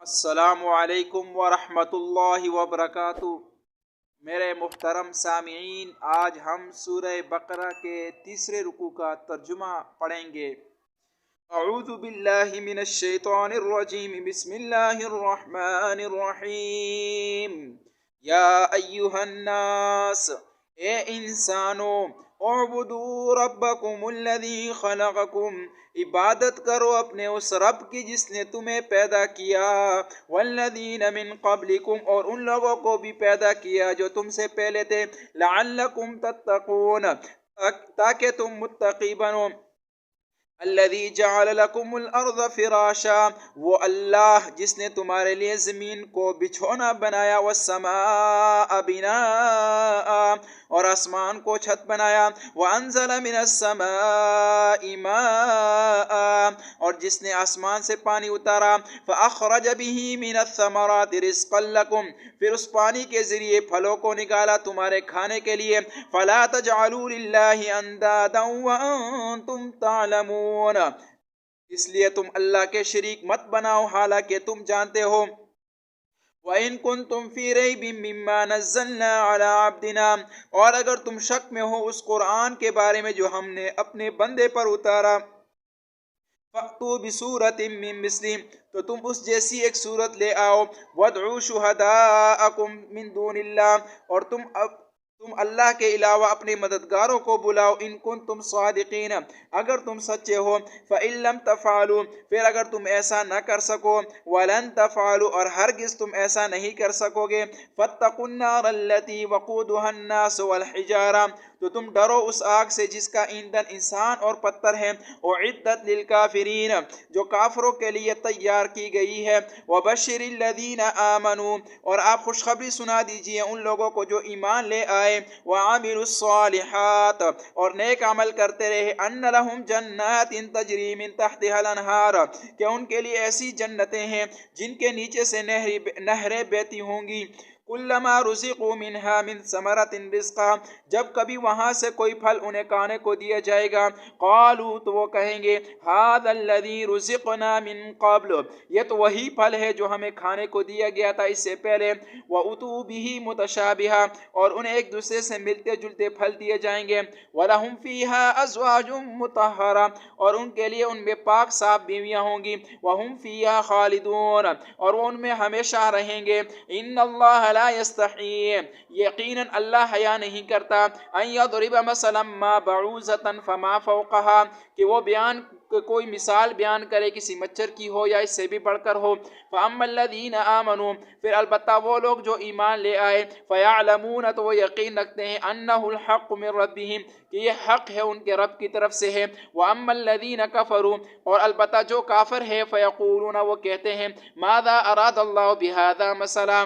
السلام علیکم ورحمۃ اللہ وبرکاتہ۔ میرے محترم سامعین، آج ہم سورہ بقرہ کے تیسرے رکوع کا ترجمہ پڑھیں گے۔ اعوذ باللہ من الشیطان الرجیم، بسم اللہ الرحمن الرحیم۔ یا ایہا الناس، اے انسانو، اعبدوا ربکم الذی خلقکم، عبادت کرو اپنے اس رب کی جس نے تمہیں پیدا کیا، والذین من قبلکم، اور ان لوگوں کو بھی پیدا کیا جو تم سے پہلے تھے، لعلکم تتقون، تاکہ تم متقی بنو۔ الذی جعل لکم الارض فراشا، وہ اللہ جس نے تمہارے لیے زمین کو بچھونا بنایا، والسماء بناء، اور آسمان کو چھت بنایا، وانزل من السماء ماء، اور جس نے آسمان سے پانی اتارا، فاخرج به من الثمرات رزقا لکم، پھر اس پانی کے ذریعے پھلوں کو نکالا تمہارے کھانے کے لیے، فلا تجعلوا للہ اندادا وانتم تعلمون، اس لیے تم اللہ کے شریک مت بناؤ حالانکہ تم جانتے ہو۔ وَإِن كُنتُمْ فِي رَيْبٍ مِّمَّا نَزَّلْنَا عَلَىٰ عَبْدِنَا، اور اگر تم شک میں ہو اس قرآن کے بارے میں جو ہم نے اپنے بندے پر اتارا، فَأْتُوا بِسُورَةٍ مِّن مِّثْلِهِ، تو تم اس جیسی ایک صورت لے آؤ، وَادْعُوا شُهَدَاءَكُم مِّن دُونِ اللَّهِ، اور تم اللہ کے علاوہ اپنے مددگاروں کو بلاؤ، ان کنتم صادقین، اگر تم سچے ہو، فَإِن لَّمْ تَفْعَلُوا، پھر اگر تم ایسا نہ کر سکو، وَلَن تَفْعَلُوا، اور ہرگز تم ایسا نہیں کر سکو گے، فَاتَّقُوا النَّارَ الَّتِي وَقُودُهَا النَّاسُ وَالْحِجَارَةُ، تو تم ڈرو اس آگ سے جس کا ایندھن انسان اور پتھر ہے، اعدت للکافرین، جو کافروں کے لیے تیار کی گئی ہے، وبشر الذین آمنوا، اور آپ خوشخبری سنا دیجئے ان لوگوں کو جو ایمان لے آئے، وعملوا الصالحات، اور نیک عمل کرتے رہے، ان لہم جنات تجری من تحتها الانہار، کہ ان کے لیے ایسی جنتیں ہیں جن کے نیچے سے نہریں بہتی ہوں گی، کلما رزقوا منها من ثمرۃ رزقا، جب کبھی وہاں سے کوئی پھل انہیں کھانے کو دیا جائے گا، قالوا، تو وہ کہیں گے، ھذا الذی رزقنا من قبل، یہ تو وہی پھل ہے جو ہمیں کھانے کو دیا گیا تھا اس سے پہلے، واتوا به متشابہا، اور انہیں ایک دوسرے سے ملتے جلتے پھل دیے جائیں گے، ولہم فیہا ازواج مطہرہ، اور ان کے لیے ان میں پاک صاف بیویاں ہوں گی، وہم فیہا خالدون، اور وہ ان میں ہمیشہ رہیں گے، ان اللہ لا یستحیی، یقیناً اللہ حیا نہیں کرتا، ان یضرب مثلا ما بعوضۃ فما فوقها، کہ وہ کوئی مثال بیان کرے کسی مچھر کی ہو یا اس سے بھی بڑھ کر ہو، فاما الذین آمنوا، پھر البتہ وہ لوگ جو ایمان لے آئے، فیعلمون، تو وہ یقین رکھتے ہیں، انہ الحق من ربہم، کہ یہ حق ہے ان کے رب کی طرف سے ہے، واما الذین کفروا، اور البتہ جو کافر ہے، فیقولون، وہ کہتے ہیں، ماذا اراد اللہ بہذا مثلا،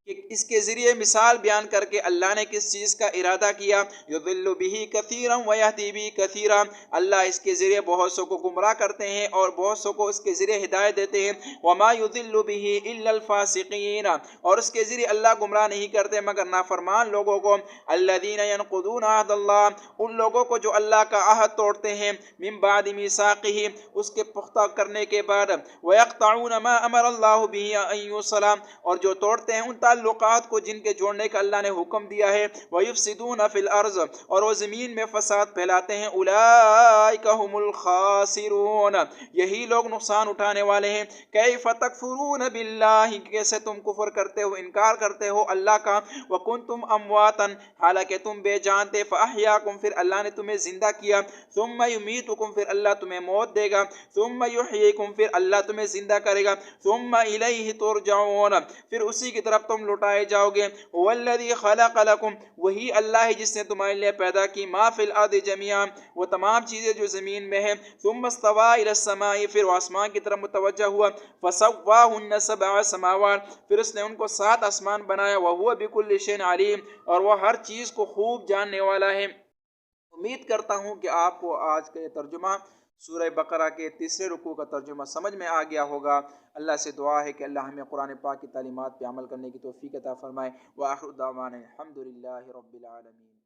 کہ اس کے ذریعے مثال بیان کر کے اللہ نے کس چیز کا ارادہ کیا، یضل بہ کثیرا ویہدی بہ کثیرا، اللہ اس کے ذریعے بہت سو کو گمراہ کرتے ہیں اور بہت سو کو اس کے ذریعے ہدایت دیتے ہیں، وما یضل بہ الا الفاسقین، اور اس کے ذریعے اللہ گمراہ نہیں کرتے مگر نافرمان لوگوں کو، الذین ینقضون عہد اللہ، ان لوگوں کو جو اللہ کا عہد توڑتے ہیں، من بعد میثاقہ، اس کے پختہ کرنے کے بعد، ویقطعون ما امر اللہ بہ ان یوصل، اور جو توڑتے ہیں ان تعلقات کو جن کے جوڑنے کا اللہ نے حکم دیا ہے، وَيُفْسِدُونَ فِي الْأَرْضِ، اور وہ زمین میں فساد پھیلاتے ہیں، أُولَئِكَ هُمُ الْخَاسِرُونَ، یہی لوگ نقصان اٹھانے والے ہیں، كَيْفَ تَكْفُرُونَ بِاللَّهِ، کیسے تم کفر کرتے ہو، انکار کرتے ہو اللہ کا، وَكُنْتُمْ أَمْوَاتًا، حالانکہ تم بے جان تھے، فَأَحْيَاكُمْ، پھر اللہ نے تمہیں زندہ کیا، ثُمَّ يُمِيتُكُمْ، پھر اللہ تمہیں موت دے گا، ثُمَّ يُحْيِيكُمْ، پھر اللہ تمہیں زندہ کرے گا، ثُمَّ إِلَيْهِ تُرْجَعُونَ، پھر اسی کی طرف تم لوٹائے جاؤ گے، والذی خلق لکم، وہی اللہ ہے جس نے تمہارے لیے پیدا کی، ما فی الارض جميعا، وہ تمام چیزیں جو زمین میں ہیں، ثم استوى الى السماء، پھر وہ آسمان کی طرف متوجہ ہوا، فسواہن سبع سماوات، پھر اس نے ان کو 7 آسمان بنایا، وهو بكل شيء علیم، اور وہ ہر چیز کو خوب جاننے والا ہے۔ امید کرتا ہوں کہ آپ کو آج کا یہ ترجمہ سورہ بقرہ کے تیسرے رکوع کا ترجمہ سمجھ میں آ گیا ہوگا۔ اللہ سے دعا ہے کہ اللہ ہمیں قرآن پاک کی تعلیمات پہ عمل کرنے کی توفیق عطا فرمائے۔ وآخر دعوانا الحمدللہ رب العالمین۔